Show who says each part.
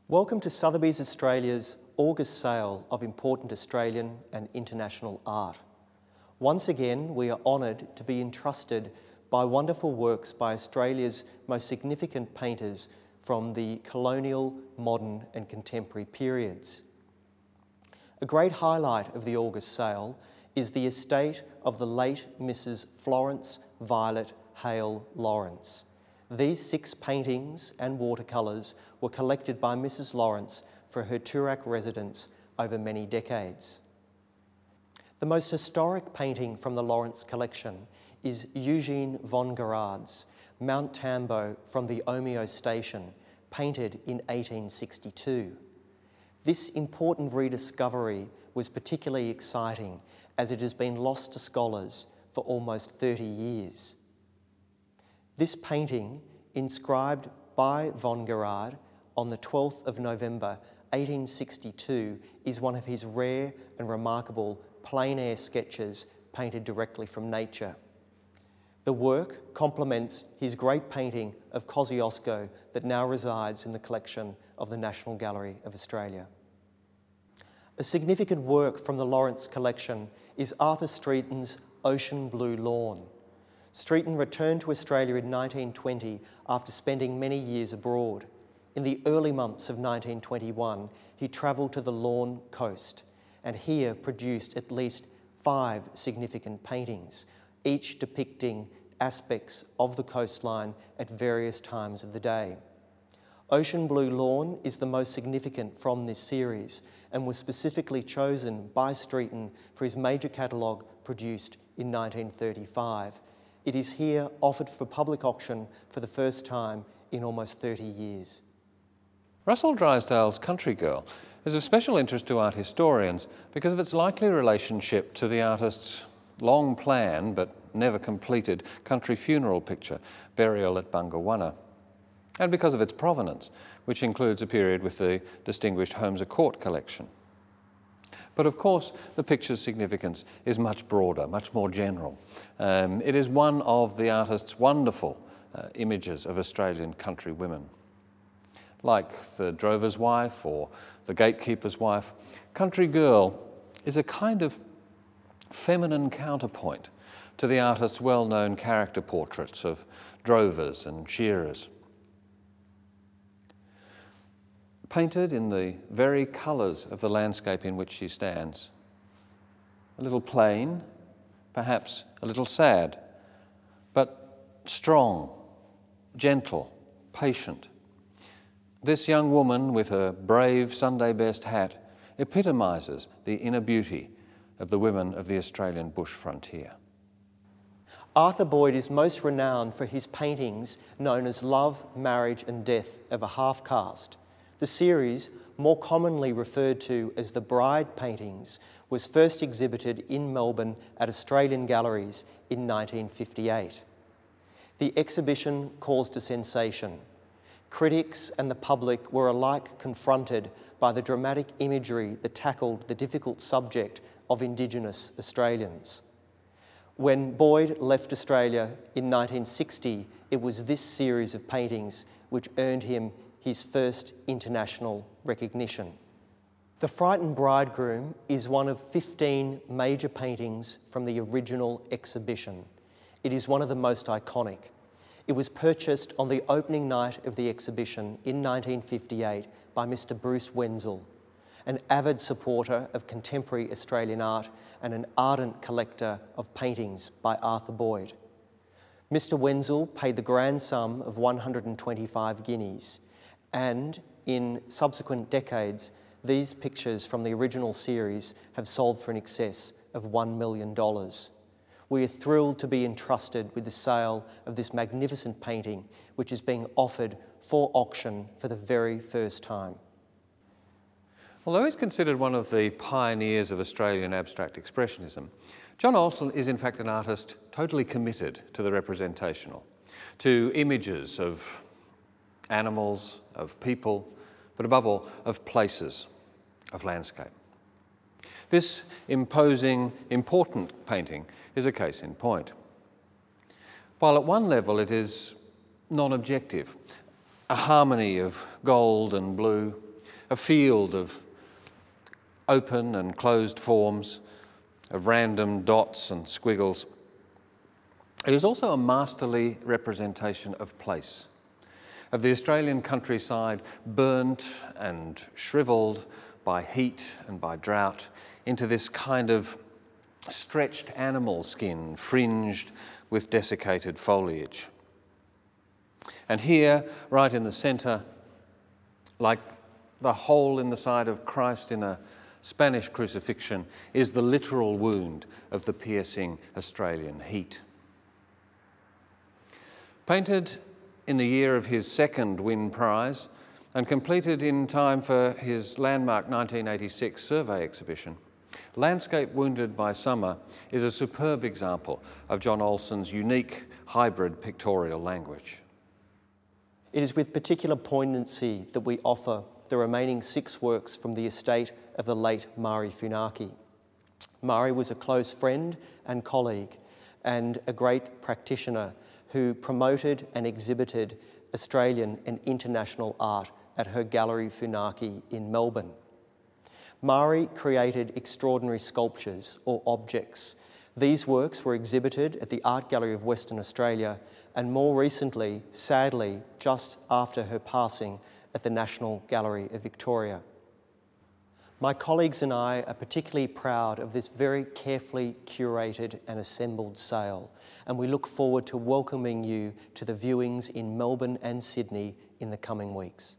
Speaker 1: Welcome to Sotheby's Australia's August sale of important Australian and international art. Once again, we are honoured to be entrusted by wonderful works by Australia's most significant painters from the colonial, modern and contemporary periods. A great highlight of the August sale is the estate of the late Mrs. Florence Violet Hale Lawrence. These 6 paintings and watercolours were collected by Mrs. Lawrence for her Toorak residence over many decades. The most historic painting from the Lawrence collection is Eugene von Gerard's Mount Tambo from the Omeo Station, painted in 1862. This important rediscovery was particularly exciting as it has been lost to scholars for almost 30 years. This painting, inscribed by von Gerard on the 12th of November 1862, is one of his rare and remarkable plein air sketches painted directly from nature. The work complements his great painting of Kosciuszko that now resides in the collection of the National Gallery of Australia. A significant work from the Lawrence collection is Arthur Streeton's Ocean Blue Lawn. Streeton returned to Australia in 1920 after spending many years abroad. In the early months of 1921, he travelled to the Lorne coast and here produced at least 5 significant paintings, each depicting aspects of the coastline at various times of the day. Ocean Blue Lawn is the most significant from this series and was specifically chosen by Streeton for his major catalogue produced in 1935. It is here offered for public auction for the first time in almost 30 years.
Speaker 2: Russell Drysdale's Country Girl is of special interest to art historians because of its likely relationship to the artist's long planned but never completed country funeral picture, Burial at Bungawanna, and because of its provenance, which includes a period with the distinguished Holmes à Court collection. But of course, the picture's significance is much broader, much more general. It is one of the artist's wonderful images of Australian country women. Like the drover's wife or the gatekeeper's wife, Country Girl is a kind of feminine counterpoint to the artist's well-known character portraits of drovers and shearers. Painted in the very colours of the landscape in which she stands. A little plain, perhaps a little sad, but strong, gentle, patient. This young woman with her brave Sunday best hat epitomises the inner beauty of the women of the Australian bush frontier.
Speaker 1: Arthur Boyd is most renowned for his paintings known as Love, Marriage and Death of a Half-Caste. The series, more commonly referred to as the Bride Paintings, was first exhibited in Melbourne at Australian Galleries in 1958. The exhibition caused a sensation. Critics and the public were alike confronted by the dramatic imagery that tackled the difficult subject of Indigenous Australians. When Boyd left Australia in 1960, it was this series of paintings which earned him his first international recognition. The Frightened Bridegroom is one of 15 major paintings from the original exhibition. It is one of the most iconic. It was purchased on the opening night of the exhibition in 1958 by Mr. Bruce Wenzel, an avid supporter of contemporary Australian art and an ardent collector of paintings by Arthur Boyd. Mr. Wenzel paid the grand sum of 125 guineas, and in subsequent decades, these pictures from the original series have sold for in excess of $1 million. We are thrilled to be entrusted with the sale of this magnificent painting, which is being offered for auction for the very first time.
Speaker 2: Although he's considered one of the pioneers of Australian abstract expressionism, John Olsen is in fact an artist totally committed to the representational, to images of animals, of people, but above all, of places, of landscape. This imposing, important painting is a case in point. While at one level it is non-objective, a harmony of gold and blue, a field of open and closed forms, of random dots and squiggles. It is also a masterly representation of place, of the Australian countryside burnt and shrivelled by heat and by drought into this kind of stretched animal skin fringed with desiccated foliage. And here, right in the centre, like the hole in the side of Christ in a Spanish crucifixion, is the literal wound of the piercing Australian heat. Painted in the year of his second Wynne Prize and completed in time for his landmark 1986 survey exhibition, Landscape Wounded by Summer is a superb example of John Olsen's unique hybrid pictorial language.
Speaker 1: It is with particular poignancy that we offer the remaining 6 works from the estate of the late Mari Funaki. Mari was a close friend and colleague and a great practitioner who promoted and exhibited Australian and international art at her Gallery Funaki in Melbourne. Mari created extraordinary sculptures or objects. These works were exhibited at the Art Gallery of Western Australia and more recently, sadly, just after her passing, at the National Gallery of Victoria. My colleagues and I are particularly proud of this very carefully curated and assembled sale, and we look forward to welcoming you to the viewings in Melbourne and Sydney in the coming weeks.